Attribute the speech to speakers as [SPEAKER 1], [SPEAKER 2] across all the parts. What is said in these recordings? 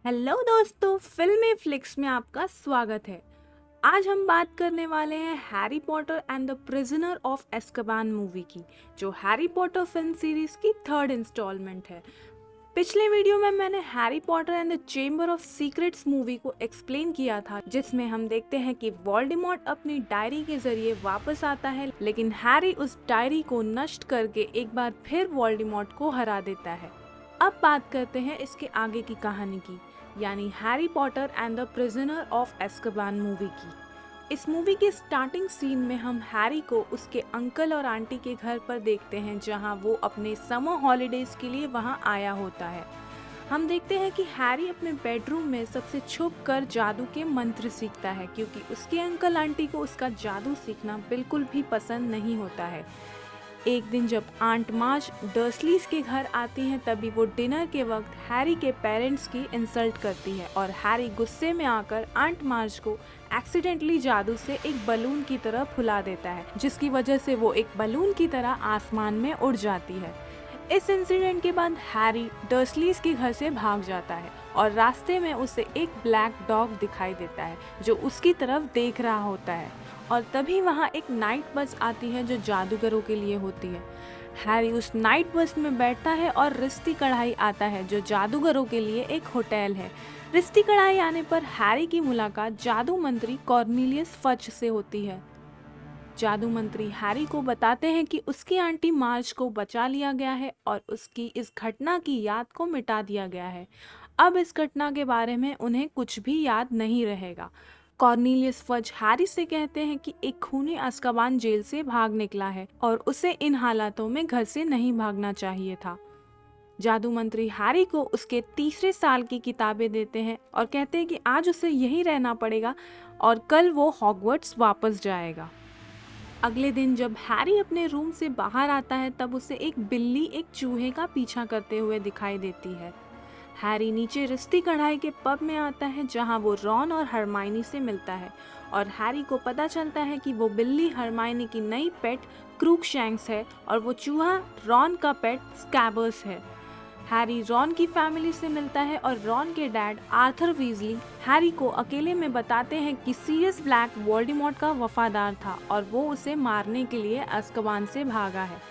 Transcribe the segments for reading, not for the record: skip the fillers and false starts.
[SPEAKER 1] Hello दोस्तों, फिल्मी flix में आपका स्वागत है। आज हम बात करने वाले हैं Harry Potter and the prisoner of Azkaban movie की, जो हैरी पॉटर फिल्म सीरीज की थर्ड इंस्टॉलमेंट है। पिछले वीडियो में मैंने Harry Potter and the chamber of secrets movie को एक्सप्लेन किया था, जिसमें हम देखते हैं कि वोल्डेमॉर्ट अपनी डायरी के जरिए वापस आता है, लेकिन हैरी उस डायरी को नष्ट करके एक बार फिर वोल्डेमॉर्ट को हरा देता है। अब बात करते हैं इसके आगे की कहानी की, यानी Harry Potter and the prisoner of Azkaban movie की। इस मूवी के स्टार्टिंग सीन में हम हैरी को उसके अंकल और आंटी के घर पर देखते हैं, जहां वो अपने समर हॉलीडेज के लिए वहां आया होता है। हम देखते हैं कि हैरी अपने बेडरूम में सबसे छुप कर जादू के मंत्र सीखता है, क्योंकि उसके अंकल आंटी को उसका जादू सीखना बिल्कुल भी पसंद नहीं होता है। एक दिन जब आंट मार्ज डर्सलीज के घर आती हैं, तभी वो डिनर के वक्त हैरी के पेरेंट्स की इंसल्ट करती है और हैरी गुस्से में आकर आंट मार्ज को एक्सीडेंटली जादू से एक बलून की तरह फुला देता है, जिसकी वजह से वो एक बलून की तरह आसमान में उड़ जाती है। इस इंसिडेंट के बाद हैरी डर्सलीज के घर से भाग जाता है और रास्ते में उसे एक ब्लैक डॉग दिखाई देता है, जो उसकी तरफ देख रहा होता है। और तभी वहाँ एक नाइट बस आती है, जो जादूगरों के लिए होती है। हैरी उस नाइट बस में बैठता है और रिश्ती कढ़ाई आता है, जो जादूगरों के लिए एक होटल है। रिश्ती कढ़ाई आने पर हैरी की मुलाकात जादू मंत्री कॉर्नेलियस फच से होती है। जादू मंत्री हैरी को बताते हैं कि उसकी आंटी मार्ज को बचा लिया गया है और उसकी इस घटना की याद को मिटा दिया गया है। अब इस घटना के बारे में उन्हें कुछ भी याद नहीं रहेगा। कॉर्नेलियस फज हैरी से कहते हैं कि एक खूनी अज़्काबान जेल से भाग निकला है और उसे इन हालातों में घर से नहीं भागना चाहिए था। जादू मंत्री हैरी को उसके तीसरे साल की किताबें देते हैं और कहते हैं कि आज उसे यहीं रहना पड़ेगा और कल वो हॉगवर्ट्स वापस जाएगा। अगले दिन जब हैरी अपने रूम से बाहर आता है, तब उसे एक बिल्ली एक चूहे का पीछा करते हुए दिखाई देती है। हैरी नीचे रिश्ती कढ़ाई के पब में आता है, जहां वो रॉन और हरमाइनी से मिलता है और हैरी को पता चलता है कि वो बिल्ली हरमाइनी की नई पेट क्रूकशैंक्स है और वो चूहा रॉन का पेट स्कैबर्स है। हैरी रॉन की फैमिली से मिलता है और रॉन के डैड आर्थर वीजली हैरी को अकेले में बताते हैं कि सीरियस ब्लैक वोल्डेमॉर्ट का वफादार था और वो उसे मारने के लिए अज़्काबान से भागा है।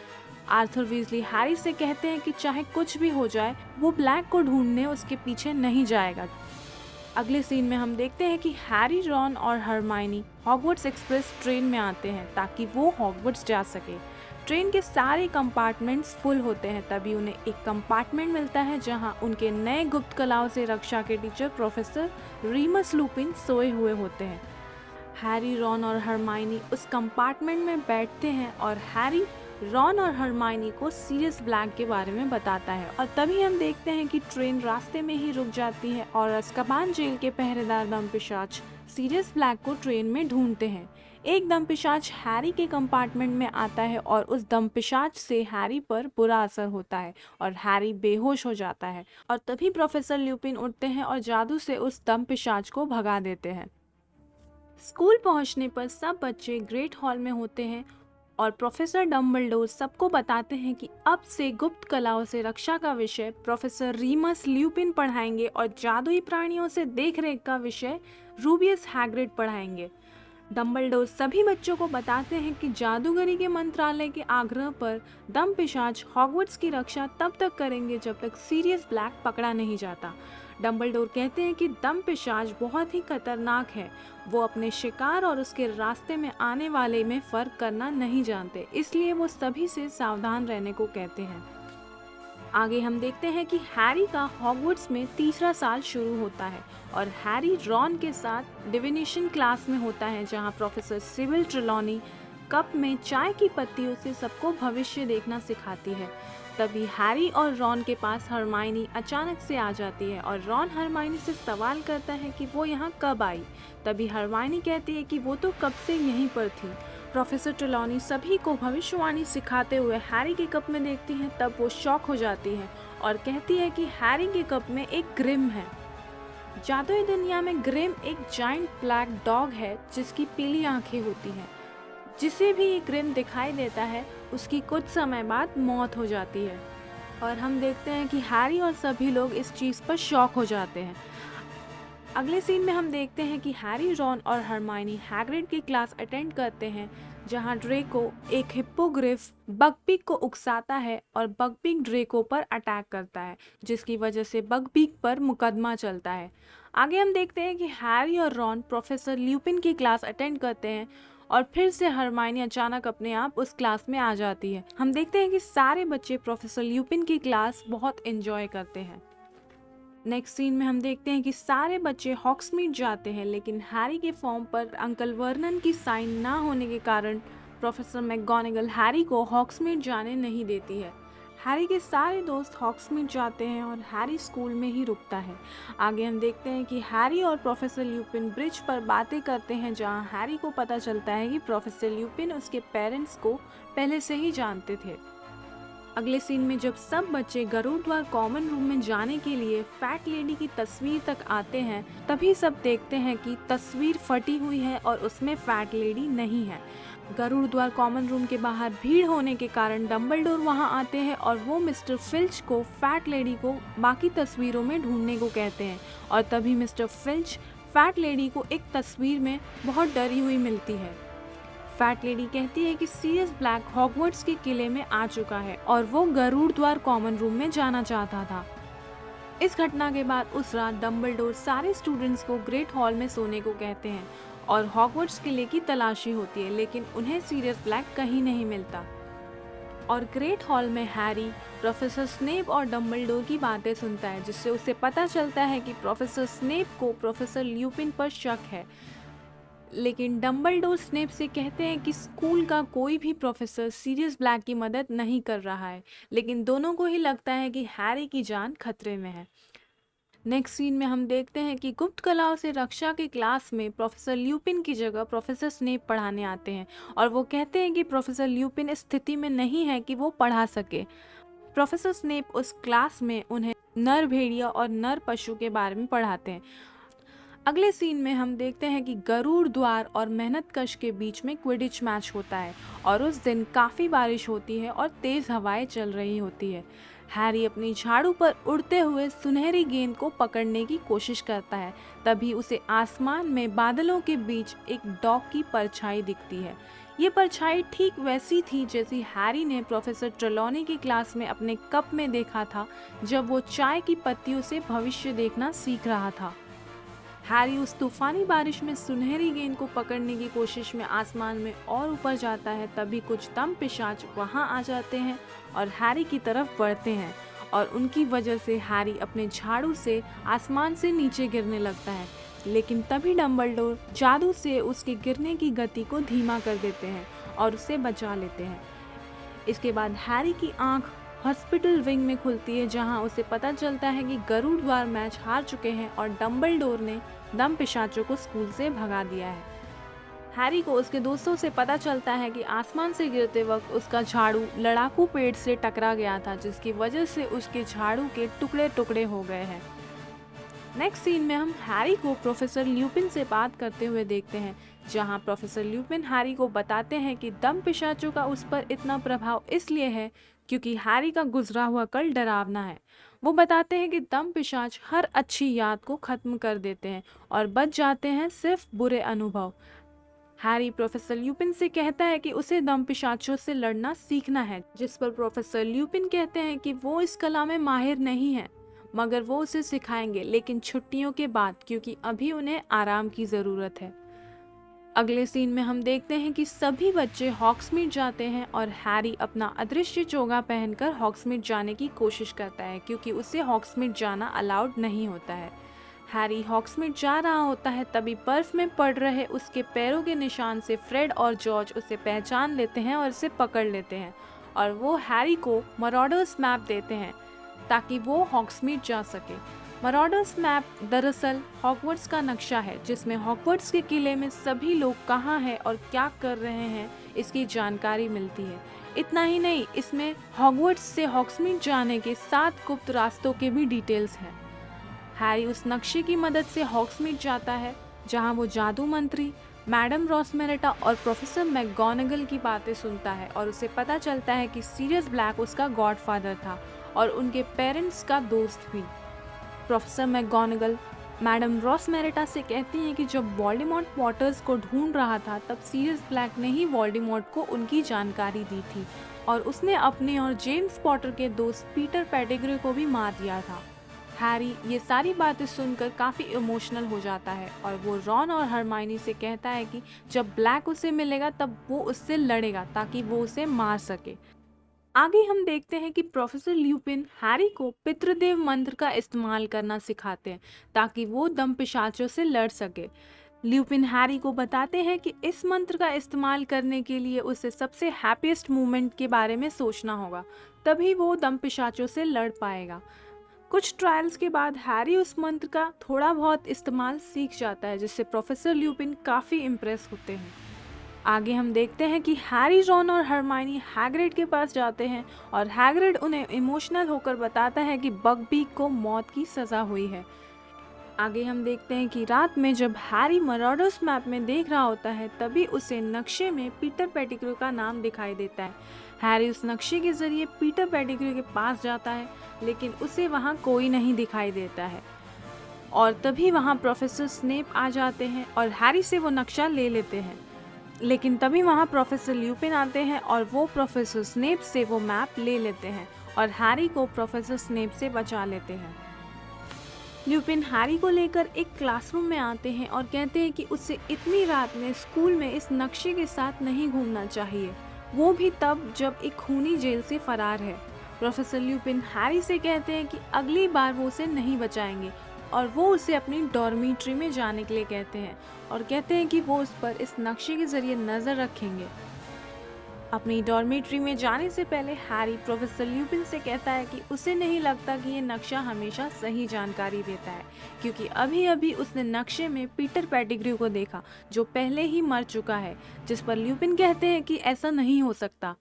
[SPEAKER 1] आर्थर वीजली हैरी से कहते हैं कि चाहे कुछ भी हो जाए, वो ब्लैक को ढूंढने उसके पीछे नहीं जाएगा। अगले सीन में हम देखते हैं कि हैरी, रॉन और हरमाइनी हॉगवर्ट्स एक्सप्रेस ट्रेन में आते हैं ताकि वो हॉगवर्ट्स जा सके। ट्रेन के सारे कंपार्टमेंट्स फुल होते हैं, तभी उन्हें एक कंपार्टमेंट मिलता है जहां उनके नए गुप्त कलाओं से रक्षा के टीचर प्रोफेसर रीमस लुपिन सोए हुए होते हैं। हैरी, रॉन और हरमाइनी उस कंपार्टमेंट में बैठते हैं और हैरी रॉन और हरमाइनी को सीरियस ब्लैक के बारे में बताता है और तभी हम देखते हैं कि ट्रेन रास्ते में ही रुक जाती है और अज़्काबान जेल के पहरेदार दमपिशाच सीरियस ब्लैक को ट्रेन में ढूंढते हैं। एक दमपिशाच हैरी के कंपार्टमेंट में आता है और उस दमपिशाच से हैरी पर बुरा असर होता है और हैरी बेहोश हो जाता है और तभी प्रोफेसर ल्यूपिन उठते हैं और जादू से उस दमपिशाच को भगा देते हैं। स्कूल पहुंचने पर सब बच्चे ग्रेट हॉल में होते हैं और प्रोफेसर डम्बलडोर सबको बताते हैं कि अब से गुप्त कलाओं से रक्षा का विषय प्रोफेसर रीमस ल्यूपिन पढ़ाएंगे और जादुई प्राणियों से देखरेख का विषय रूबियस हैग्रिड पढ़ाएंगे। डम्बलडोर सभी बच्चों को बताते हैं कि जादूगरी के मंत्रालय के आग्रह पर दमपिशाच हॉगवर्ट्स की रक्षा तब तक करेंगे जब तक सीरियस ब्लैक पकड़ा नहीं जाता। डम्बलडोर कहते हैं कि दमपिशाच बहुत ही खतरनाक है, वो अपने शिकार और उसके रास्ते में आने वाले में फर्क करना नहीं जानते, इसलिए वो सभी से सावधान रहने को कहते हैं। आगे हम देखते हैं कि हैरी का हॉगवर्ट्स में तीसरा साल शुरू होता है और हैरी रॉन के साथ डिविनेशन क्लास में होता है, जहां प्रोफेसर सिबिल ट्रेलॉनी कप में चाय की पत्तियों से सबको भविष्य देखना सिखाती है। तभी हैरी और रॉन के पास हरमाइनी अचानक से आ जाती है और रॉन हरमाइनी से सवाल करता है कि वो यहाँ कब आई। तभी हरमाइनी कहती है कि वो तो कब से यहीं पर थी। प्रोफेसर ट्रेलॉनी सभी को भविष्यवाणी सिखाते हुए हैरी के कप में देखती हैं, तब वो शॉक हो जाती है और कहती है कि हैरी के कप में एक ग्रिम है। जादुई दुनिया में ग्रिम एक जाइंट ब्लैक डॉग है जिसकी पीली आंखें होती हैं। जिसे भी ये ग्रिम दिखाई देता है, उसकी कुछ समय बाद मौत हो जाती है। और हम देखते हैं कि हैरी और सभी लोग इस चीज़ पर शॉक हो जाते हैं। अगले सीन में हम देखते हैं कि हैरी, रॉन और हरमाइनी हैग्रिड की क्लास अटेंड करते हैं, जहां ड्रेको एक हिप्पोग्रिफ बकपीक को उकसाता है और बकपीक ड्रेको पर अटैक करता है, जिसकी वजह से बकपीक पर मुकदमा चलता है। आगे हम देखते हैं कि हैरी और रॉन प्रोफेसर ल्यूपिन की क्लास अटेंड करते हैं और फिर से हरमाइनी अचानक अपने आप उस क्लास में आ जाती है। हम देखते हैं कि सारे बच्चे प्रोफेसर ल्यूपिन की क्लास बहुत एंजॉय करते हैं। नेक्स्ट सीन में हम देखते हैं कि सारे बच्चे हॉग्समीड जाते हैं, लेकिन हैरी के फॉर्म पर अंकल वर्नन की साइन ना होने के कारण प्रोफेसर मैकगोनागल हैरी को हॉग्समीड जाने नहीं देती है। हैरी के सारे दोस्त हॉग्समीड जाते हैं और हैरी स्कूल में ही रुकता है। आगे हम देखते हैं कि हैरी और प्रोफेसर ल्यूपिन ब्रिज पर बातें करते हैं, जहां हैरी को पता चलता है कि प्रोफेसर ल्यूपिन उसके पेरेंट्स को पहले से ही जानते थे। अगले सीन में जब सब बच्चे गरुड़ द्वार कॉमन रूम में जाने के लिए फैट लेडी की तस्वीर तक आते हैं, तभी सब देखते हैं कि तस्वीर फटी हुई है और उसमें फैट लेडी नहीं है। गरुड़ द्वार कॉमन रूम के बाहर भीड़ होने के कारण डंबलडोर वहां आते हैं और वो मिस्टर फिल्च को फैट लेडी को बाकी तस्वीरों में ढूंढने को कहते हैं, और तभी मिस्टर फिल्च फैट लेडी को एक तस्वीर में बहुत डरी हुई मिलती है। फैट लेडी कहती है कि सीरियस ब्लैक हॉगवर्ट्स के किले में आ चुका है और वो गरुड़ द्वार कॉमन रूम में जाना चाहता था। इस घटना के बाद उस रात डंबलडोर सारे स्टूडेंट्स को ग्रेट हॉल में सोने को कहते हैं और हॉगवर्ट्स किले की तलाशी होती है, लेकिन उन्हें सीरियस ब्लैक कहीं नहीं मिलता। और ग्रेट हॉल में हैरी प्रोफेसर स्नेप और डंबलडोर की बातें सुनता है, जिससे उसे पता चलता है कि प्रोफेसर स्नेप को प्रोफेसर ल्यूपिन पर शक है। लेकिन डंबलडोर स्नेप से कहते हैं कि स्कूल का कोई भी प्रोफेसर सीरियस ब्लैक की मदद नहीं कर रहा है, लेकिन दोनों को ही लगता है कि हैरी की जान खतरे में है। नेक्स्ट सीन में हम देखते हैं कि गुप्त कलाओं से रक्षा के क्लास में प्रोफेसर ल्यूपिन की जगह प्रोफेसर स्नेप पढ़ाने आते हैं और वो कहते हैं कि प्रोफेसर ल्यूपिन इस स्थिति में नहीं है कि वो पढ़ा सके। प्रोफेसर स्नेप उस क्लास में उन्हें नर भेड़िया और नर पशु के बारे में पढ़ाते हैं। अगले सीन में हम देखते हैं कि गरुड़ द्वार और मेहनतकश के बीच में क्विडिच मैच होता है और उस दिन काफ़ी बारिश होती है और तेज़ हवाएं चल रही होती है। हैरी अपनी झाड़ू पर उड़ते हुए सुनहरी गेंद को पकड़ने की कोशिश करता है, तभी उसे आसमान में बादलों के बीच एक डॉग की परछाई दिखती है। ये परछाई ठीक वैसी थी जैसी हैरी ने प्रोफेसर ट्रेलॉनी की क्लास में अपने कप में देखा था, जब वो चाय की पत्तियों से भविष्य देखना सीख रहा था। हैरी उस तूफानी बारिश में सुनहरी गेंद को पकड़ने की कोशिश में आसमान में और ऊपर जाता है, तभी कुछ दम पिशाच वहां आ जाते हैं और हैरी की तरफ बढ़ते हैं और उनकी वजह से हैरी अपने झाड़ू से आसमान से नीचे गिरने लगता है। लेकिन तभी डंबलडोर जादू से उसके गिरने की गति को धीमा कर देते हैं और उसे बचा लेते हैं। इसके बाद हैरी की आंख हॉस्पिटल विंग में खुलती है, जहां उसे पता चलता है कि गरुड़ द्वार मैच हार चुके हैं और डंबलडोर ने दम पिशाचों को स्कूल से भगा दिया है। हैरी को उसके दोस्तों से पता चलता है कि आसमान से गिरते वक्त उसका झाड़ू लड़ाकू पेड़ से टकरा गया था, जिसकी वजह से उसके झाड़ू के टुकड़े टुकड़े हो गए हैं। नेक्स्ट सीन में हम हैरी को प्रोफेसर ल्यूपिन से बात करते हुए देखते हैं, जहां प्रोफेसर ल्यूपिन हैरी को बताते हैं कि दम पिशाचों का उस पर इतना प्रभाव इसलिए है क्योंकि हैरी का गुजरा हुआ कल डरावना है। वो बताते हैं कि दम पिशाच हर अच्छी याद को खत्म कर देते हैं और बच जाते हैं सिर्फ बुरे अनुभव। हैरी प्रोफेसर ल्यूपिन से कहता है कि उसे दम पिशाचों से लड़ना सीखना है, जिस पर प्रोफेसर ल्यूपिन कहते हैं कि वो इस कला में माहिर नहीं है, मगर वो उसे सिखाएंगे, लेकिन छुट्टियों के बाद, क्योंकि अभी उन्हें आराम की ज़रूरत है। अगले सीन में हम देखते हैं कि सभी बच्चे हॉग्समीड जाते हैं और हैरी अपना अदृश्य चोगा पहनकर हॉग्समीड जाने की कोशिश करता है, क्योंकि उसे हॉग्समीड जाना अलाउड नहीं होता है। हैरी हॉग्समीड जा रहा होता है, तभी बर्फ में पड़ रहे उसके पैरों के निशान से फ्रेड और जॉर्ज उसे पहचान लेते हैं और उसे पकड़ लेते हैं और वो हैरी को मरॉडर्स मैप देते हैं ताकि वो हॉग्समीड जा सके। मरॉडर्स मैप दरअसल हॉगवर्ट्स का नक्शा है, जिसमें हॉगवर्ट्स के किले में सभी लोग कहाँ हैं और क्या कर रहे हैं इसकी जानकारी मिलती है। इतना ही नहीं, इसमें हॉगवर्ट्स से हॉग्समीड जाने के 7 गुप्त रास्तों के भी डिटेल्स हैं। हैरी उस नक्शे की मदद से हॉग्समीड जाता है, जहाँ वो जादू मंत्री मैडम रॉसमेरेटा और प्रोफेसर मैकगोनागल की बातें सुनता है और उसे पता चलता है कि सीरियस ब्लैक उसका गॉडफादर था और उनके पेरेंट्स का दोस्त भी। प्रोफेसर मैगोनागल मैडम रॉसमेरिटा से कहती हैं कि जब वोल्डेमॉर्ट पॉटर्स को ढूंढ रहा था तब सीरियस ब्लैक ने ही वोल्डेमॉर्ट को उनकी जानकारी दी थी और उसने अपने और जेम्स पॉटर के दोस्त पीटर पेटिग्रू को भी मार दिया था। हैरी ये सारी बातें सुनकर काफ़ी इमोशनल हो जाता है और वो रॉन और हरमाइनी से कहता है कि जब ब्लैक उसे मिलेगा तब वो उससे लड़ेगा ताकि वो उसे मार सके। आगे हम देखते हैं कि प्रोफेसर ल्यूपिन हैरी को पितृदेव मंत्र का इस्तेमाल करना सिखाते हैं ताकि वो दम पिशाचों से लड़ सके। ल्यूपिन हैरी को बताते हैं कि इस मंत्र का इस्तेमाल करने के लिए उसे सबसे हैप्पीएस्ट मोमेंट के बारे में सोचना होगा, तभी वो दम पिशाचों से लड़ पाएगा। कुछ ट्रायल्स के बाद हैरी उस मंत्र का थोड़ा बहुत इस्तेमाल सीख जाता है, जिससे प्रोफेसर ल्यूपिन काफ़ी इम्प्रेस होते हैं। आगे हम देखते हैं कि हैरी, रॉन और हरमाइनी हैग्रिड के पास जाते हैं और हैग्रिड उन्हें इमोशनल होकर बताता है कि बकबीक को मौत की सज़ा हुई है। आगे हम देखते हैं कि रात में जब हैरी मराडर्स मैप में देख रहा होता है तभी उसे नक्शे में पीटर पेटिग्रू का नाम दिखाई देता है। हैरी उस नक्शे के ज़रिए पीटर पेटिग्रू के पास जाता है लेकिन उसे वहाँ कोई नहीं दिखाई देता है और तभी वहाँ प्रोफेसर स्नेप आ जाते हैं और हैरी से वो नक्शा ले लेते हैं। लेकिन तभी वहाँ प्रोफेसर ल्यूपिन आते हैं और वो प्रोफेसर स्नेप से वो मैप ले लेते हैं और हैरी को प्रोफेसर स्नेप से बचा लेते हैं। ल्यूपिन हैरी को लेकर एक क्लासरूम में आते हैं और कहते हैं कि उसे इतनी रात में स्कूल में इस नक्शे के साथ नहीं घूमना चाहिए, वो भी तब जब एक खूनी जेल से फरार है। प्रोफेसर ल्यूपिन हैरी से कहते हैं कि अगली बार वो उसे नहीं बचाएंगे और वो उसे अपनी डॉर्मिट्री में जाने के लिए कहते हैं और कहते हैं कि वो उस पर इस नक्शे के ज़रिए नज़र रखेंगे। अपनी डॉर्मिट्री में जाने से पहले हैरी प्रोफेसर ल्यूपिन से कहता है कि उसे नहीं लगता कि ये नक्शा हमेशा सही जानकारी देता है, क्योंकि अभी अभी उसने नक्शे में पीटर पेटिग्रू को देखा जो पहले ही मर चुका है, जिस पर ल्यूपिन कहते हैं कि ऐसा नहीं हो सकता।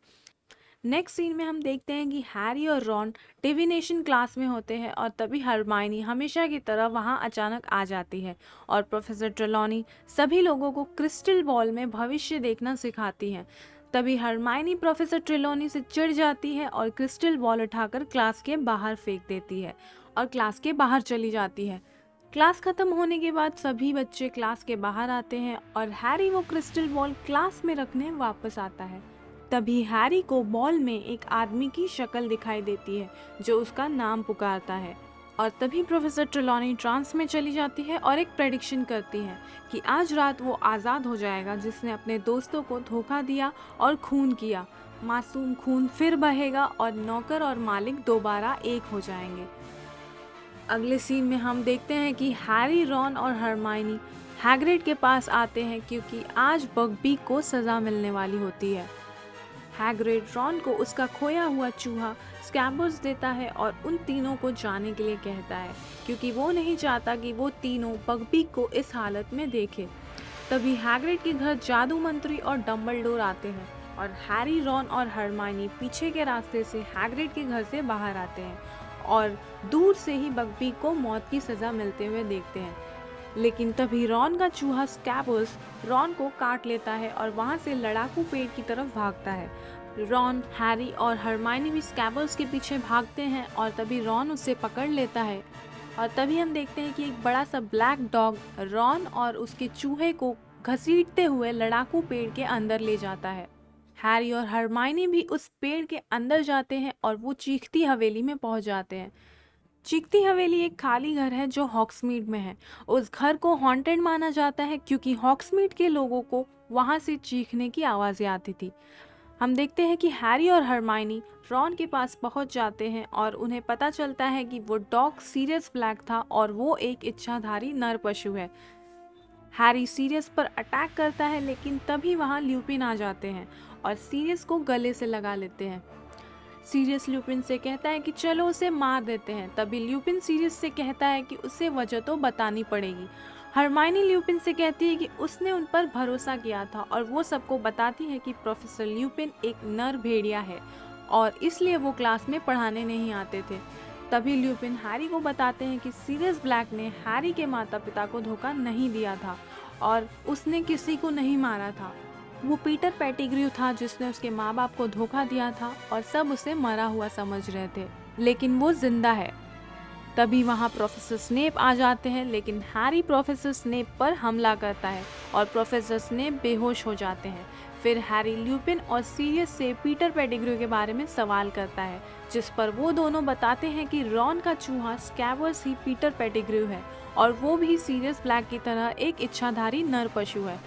[SPEAKER 1] नेक्स्ट सीन में हम देखते हैं कि हैरी और रॉन डिविनेशन क्लास में होते हैं और तभी हरमाइनी हमेशा की तरह वहां अचानक आ जाती है और प्रोफेसर ट्रेलॉनी सभी लोगों को क्रिस्टल बॉल में भविष्य देखना सिखाती हैं। तभी हरमाइनी प्रोफेसर ट्रेलॉनी से चिढ़ जाती है और क्रिस्टल बॉल उठाकर क्लास के बाहर फेंक देती है और क्लास के बाहर चली जाती है। क्लास खत्म होने के बाद सभी बच्चे क्लास के बाहर आते हैं और हैरी वो क्रिस्टल बॉल क्लास में रखने वापस आता है। तभी हैरी को बॉल में एक आदमी की शक्ल दिखाई देती है जो उसका नाम पुकारता है और तभी प्रोफेसर ट्रेलॉनी ट्रांस में चली जाती है और एक प्रेडिक्शन करती है कि आज रात वो आज़ाद हो जाएगा जिसने अपने दोस्तों को धोखा दिया और खून किया। मासूम खून फिर बहेगा और नौकर और मालिक दोबारा एक हो जाएंगे। अगले सीन में हम देखते हैं कि हैरी, रॉन और हरमाइनी हैग्रिड के पास आते हैं क्योंकि आज बकबीक को सज़ा मिलने वाली होती है। हैग्रिड रॉन को उसका खोया हुआ चूहा स्कैबर्स देता है और उन तीनों को जाने के लिए कहता है क्योंकि वो नहीं चाहता कि वो तीनों बकबीक को इस हालत में देखे। तभी हैग्रिड के घर जादू मंत्री और डम्बलडोर आते हैं और हैरी, रॉन और हरमाइनी पीछे के रास्ते से हैग्रिड के घर से बाहर आते हैं और दूर से ही बकबीक को मौत की सज़ा मिलते हुए देखते हैं। लेकिन तभी रॉन का चूहा स्कैबर्स रॉन को काट लेता है और वहाँ से लड़ाकू पेड़ की तरफ भागता है। रॉन, हैरी और हरमाइनी भी स्कैबर्स के पीछे भागते हैं और तभी रॉन उसे पकड़ लेता है और तभी हम देखते हैं कि एक बड़ा सा ब्लैक डॉग रॉन और उसके चूहे को घसीटते हुए लड़ाकू पेड़ के अंदर ले जाता है। हैरी और हरमाइनी भी उस पेड़ के अंदर जाते हैं और वो चीखती हवेली में पहुंच जाते हैं। चीखती हवेली एक खाली घर है जो हॉग्समीड में है। उस घर को हॉन्टेड माना जाता है क्योंकि हॉग्समीड के लोगों को वहां से चीखने की आवाज़ें आती थी। हम देखते हैं कि हैरी और हरमाइनी रॉन के पास पहुंच जाते हैं और उन्हें पता चलता है कि वो डॉग सीरियस ब्लैक था और वो एक इच्छाधारी नर पशु है। हैरी सीरियस पर अटैक करता है लेकिन तभी वहाँ ल्यूपिन आ जाते हैं और सीरियस को गले से लगा लेते हैं। सीरियस ल्यूपिन से कहता है कि चलो उसे मार देते हैं। तभी ल्यूपिन सीरियस से कहता है कि उसे वजह तो बतानी पड़ेगी। हरमाइनी ल्यूपिन से कहती है कि उसने उन पर भरोसा किया था और वो सबको बताती है कि प्रोफेसर ल्यूपिन एक नर भेड़िया है और इसलिए वो क्लास में पढ़ाने नहीं आते थे। तभी ल्यूपिन हैरी को बताते हैं कि सीरियस ब्लैक ने हैरी के माता पिता को धोखा नहीं दिया था और उसने किसी को नहीं मारा था। वो पीटर पेटिग्रू था जिसने उसके माँ बाप को धोखा दिया था और सब उसे मरा हुआ समझ रहे थे। लेकिन वो जिंदा है। तभी वहाँ प्रोफेसर स्नेप आ जाते हैं, लेकिन हैरी प्रोफेसर स्नेप पर हमला करता है और प्रोफेसर स्नेप बेहोश हो जाते हैं। फिर हैरी ल्यूपिन और सीरियस से पीटर पेटिग्रू के बारे में सवाल करता है, जिस पर वो दोनों बताते हैं कि रॉन का चूहा स्कैवर्स ही पीटर पेटिग्रू है और वो भी सीरियस ब्लैक की तरह एक इच्छाधारी नर पशु है।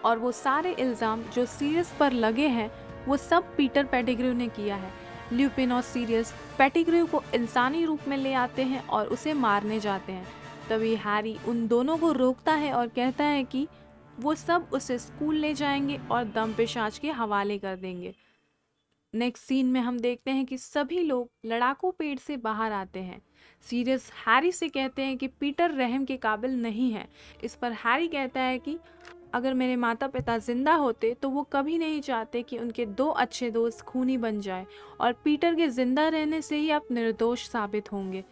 [SPEAKER 1] और वो सारे इल्ज़ाम जो सीरियस पर लगे हैं वो सब पीटर पेटिग्रू ने किया है। ल्यूपिन और सीरियस पेटिग्रू को इंसानी रूप में ले आते हैं और उसे मारने जाते हैं। तभी हैरी उन दोनों को रोकता है और कहता है कि वो सब उसे स्कूल ले जाएंगे और दम पिशाच के हवाले कर देंगे। नेक्स्ट सीन में हम देखते हैं कि सभी लोग लड़ाकू पेड़ से बाहर आते हैं। सीरियस हैरी से कहते हैं कि पीटर रहम के काबिल नहीं है। इस पर हैरी कहता है कि अगर मेरे माता पिता जिंदा होते तो वो कभी नहीं चाहते कि उनके दो अच्छे दोस्त खूनी बन जाए, और पीटर के जिंदा रहने से ही आप निर्दोष साबित होंगे।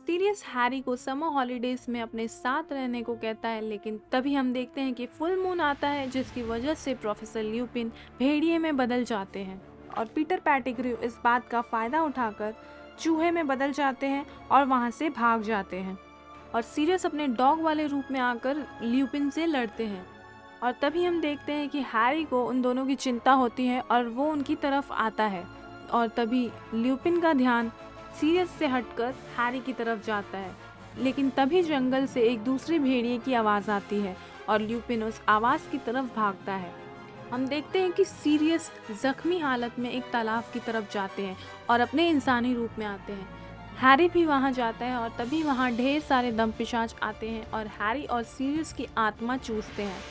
[SPEAKER 1] सीरियस हैरी को समर हॉलीडेज में अपने साथ रहने को कहता है, लेकिन तभी हम देखते हैं कि फुल मून आता है, जिसकी वजह से प्रोफेसर ल्यूपिन भेड़िए में बदल जाते हैं और पीटर पेटिग्रू इस बात का फ़ायदा उठाकर चूहे में बदल जाते हैं और वहाँ से भाग जाते हैं। और सीरियस अपने डॉग वाले रूप में आकर ल्यूपिन से लड़ते हैं। और तभी हम देखते हैं कि हैरी को उन दोनों की चिंता होती है और वो उनकी तरफ आता है। और तभी ल्यूपिन का ध्यान सीरियस से हटकर हैरी की तरफ जाता है, लेकिन तभी जंगल से एक दूसरे भेड़िए की आवाज़ आती है और ल्यूपिन उस आवाज़ की तरफ भागता है। हम देखते हैं कि सीरियस जख्मी हालत में एक तालाब की तरफ जाते हैं और अपने इंसानी रूप में आते हैं। हैरी भी वहां जाता है और तभी वहां ढेर सारे दमपिशाच आते हैं और हैरी और सीरियस की आत्मा चूसते हैं।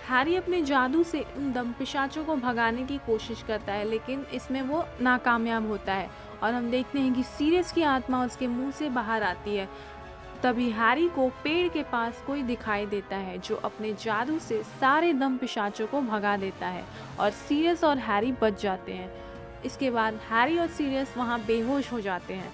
[SPEAKER 1] हैरी अपने जादू से उन दमपिशाचों को भगाने की कोशिश करता है, लेकिन इसमें वो नाकामयाब होता है और हम देखते हैं कि सीरियस की आत्मा उसके मुंह से बाहर आती है। तभी हैरी को पेड़ के पास कोई दिखाई देता है जो अपने जादू से सारे दमपिशाचों को भगा देता है और सीरियस और हैरी बच जाते हैं। इसके बाद हैरी और सीरियस वहाँ बेहोश हो जाते हैं।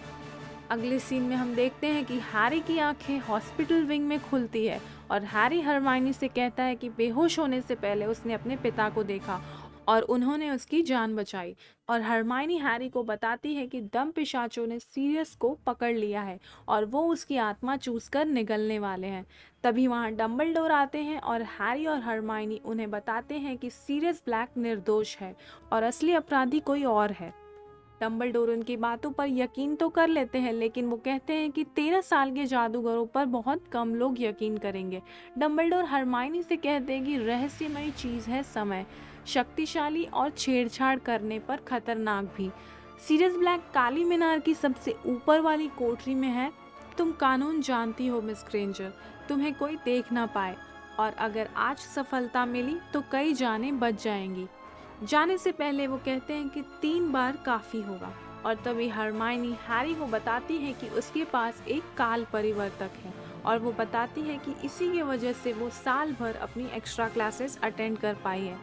[SPEAKER 1] अगले सीन में हम देखते हैं कि हैरी की आंखें हॉस्पिटल विंग में खुलती है और हैरी हरमाइनी से कहता है कि बेहोश होने से पहले उसने अपने पिता को देखा और उन्होंने उसकी जान बचाई। और हरमाइनी हैरी को बताती है कि दम पिशाचों ने सीरियस को पकड़ लिया है और वो उसकी आत्मा चूस कर निगलने वाले हैं। तभी वहाँ डम्बलडोर आते हैं और हैरी और हरमाइनी उन्हें बताते हैं कि सीरियस ब्लैक निर्दोष है और असली अपराधी कोई और है। डम्बलडोर उनकी बातों पर यकीन तो कर लेते हैं, लेकिन वो कहते हैं कि 13 साल के जादूगरों पर बहुत कम लोग यकीन करेंगे। डम्बलडोर हरमाइनी से कहते हैं कि रहस्यमयी चीज़ है समय, शक्तिशाली और छेड़छाड़ करने पर खतरनाक भी। सीरियस ब्लैक काली मीनार की सबसे ऊपर वाली कोठरी में है। तुम कानून जानती हो मिस ग्रेंजर, तुम्हें कोई देख ना पाए, और अगर आज सफलता मिली तो कई जानें बच जाएंगी। जाने से पहले वो कहते हैं कि 3 बार काफ़ी होगा। और तभी हरमाइनी हैरी को बताती है कि उसके पास एक काल परिवर्तक है और वो बताती है कि इसी की वजह से वो साल भर अपनी एक्स्ट्रा क्लासेस अटेंड कर पाई है।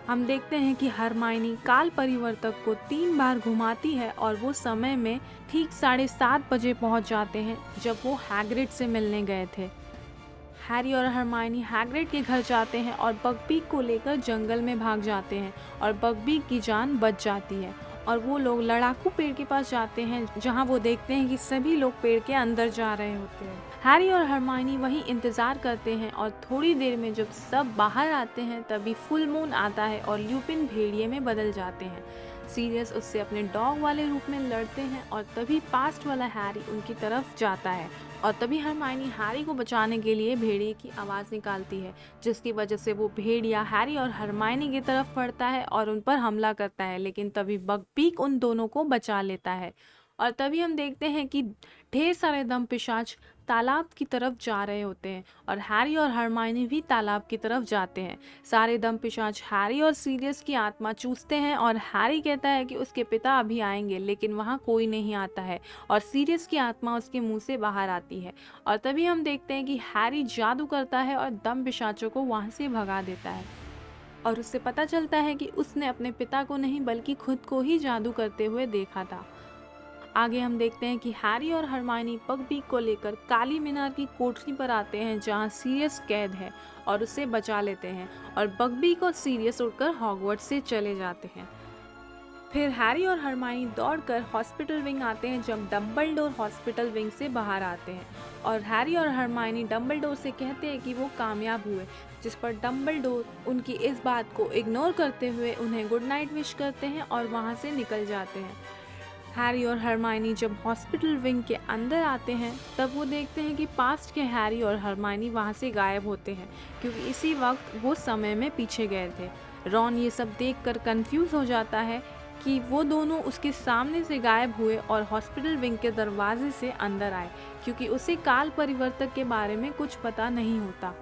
[SPEAKER 1] हम देखते हैं कि हरमाइनी काल परिवर्तक को 3 बार घुमाती है और वो समय में ठीक 7:30 बजे पहुंच जाते हैं, जब वो हैग्रिड से मिलने गए थे। हैरी और हरमाइनी हैग्रिड के घर जाते हैं और बकबीक को लेकर जंगल में भाग जाते हैं और बकबीक की जान बच जाती है और वो लोग लड़ाकू पेड़ के पास जाते हैं, जहां वो देखते हैं कि सभी लोग पेड़ के अंदर जा रहे होते हैं। हैरी और हरमाइनी वहीं इंतज़ार करते हैं और थोड़ी देर में जब सब बाहर आते हैं तभी फुल मून आता है और ल्यूपिन भेड़िए में बदल जाते हैं। सीरियस उससे अपने डॉग वाले रूप में लड़ते हैं और तभी पास्ट वाला हैरी उनकी तरफ जाता है और तभी हरमाइनी हैरी को बचाने के लिए भेड़िए की आवाज़ निकालती है, जिसकी वजह से वो भेड़िया हैरी और हरमाइनी की तरफ बढ़ता है और उन पर हमला करता है, लेकिन तभी बकबीक उन दोनों को बचा लेता है। और तभी हम देखते हैं कि ढेर सारे दम पिशाच तालाब की तरफ जा रहे होते हैं और हैरी और हरमाइनी भी तालाब की तरफ जाते हैं। सारे दम पिशाच हैरी और सीरियस की आत्मा चूसते हैं और हैरी कहता है कि उसके पिता अभी आएंगे, लेकिन वहाँ कोई नहीं आता है और सीरियस की आत्मा उसके मुंह से बाहर आती है। और तभी हम देखते हैं कि हैरी जादू करता है और दम पिशाचों को वहाँ से भगा देता है और उससे पता चलता है कि उसने अपने पिता को नहीं बल्कि खुद को ही जादू करते हुए देखा था। आगे हम देखते हैं कि हैरी और हरमाइनी बकबीक को लेकर काली मीनार की कोठरी पर आते हैं, जहां सीरियस कैद है, और उसे बचा लेते हैं और बकबीक और सीरियस उड़कर हॉगवर्ट्स से चले जाते हैं। फिर हैरी और हरमाइनी दौड़कर हॉस्पिटल विंग आते हैं जब डम्बलडोर हॉस्पिटल विंग से बाहर आते हैं और हैरी और हरमाइनी डम्बलडोर से कहते हैं कि वो कामयाब हुए, जिस पर डम्बलडोर उनकी इस बात को इग्नोर करते हुए उन्हें गुड नाइट विश करते हैं और वहाँ से निकल जाते हैं। हैरी और हरमाइनी जब हॉस्पिटल विंग के अंदर आते हैं तब वो देखते हैं कि पास्ट के हैरी और हरमाइनी वहाँ से गायब होते हैं, क्योंकि इसी वक्त वो समय में पीछे गए थे। रॉन ये सब देखकर कंफ्यूज हो जाता है कि वो दोनों उसके सामने से गायब हुए और हॉस्पिटल विंग के दरवाजे से अंदर आए, क्योंकि उसे काल परिवर्तक के बारे में कुछ पता नहीं होता।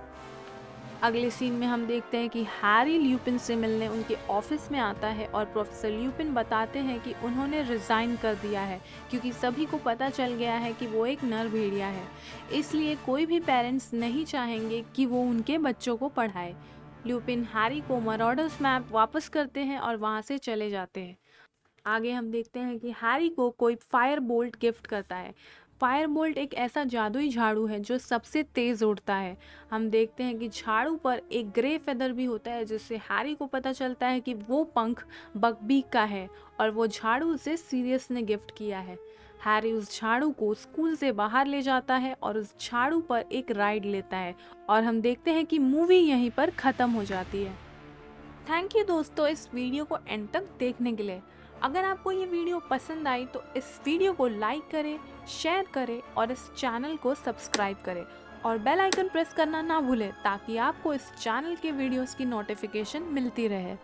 [SPEAKER 1] अगले सीन में हम देखते हैं कि हैरी ल्यूपिन से मिलने उनके ऑफिस में आता है और प्रोफेसर ल्यूपिन बताते हैं कि उन्होंने रिज़ाइन कर दिया है, क्योंकि सभी को पता चल गया है कि वो एक नर भेड़िया है, इसलिए कोई भी पेरेंट्स नहीं चाहेंगे कि वो उनके बच्चों को पढ़ाए। ल्यूपिन हैरी को मराडर्स मैप वापस करते हैं और वहाँ से चले जाते हैं। आगे हम देखते हैं कि हैरी को कोई फायर बोल्ट गिफ्ट करता है। फायर बोल्ट एक ऐसा जादुई झाड़ू है जो सबसे तेज़ उड़ता है। हम देखते हैं कि झाड़ू पर एक ग्रे फेदर भी होता है, जिससे हैरी को पता चलता है कि वो पंख बकबीक का है और वो झाड़ू उसे सीरियस ने गिफ्ट किया है। हैरी उस झाड़ू को स्कूल से बाहर ले जाता है और उस झाड़ू पर एक राइड लेता है और हम देखते हैं कि मूवी यहीं पर ख़त्म हो जाती है। थैंक यू दोस्तों इस वीडियो को एंड तक देखने के लिए। अगर आपको ये वीडियो पसंद आई तो इस वीडियो को लाइक करें, शेयर करें और इस चैनल को सब्सक्राइब करें और बेल आइकन प्रेस करना ना भूलें ताकि आपको इस चैनल के वीडियोस की नोटिफिकेशन मिलती रहे।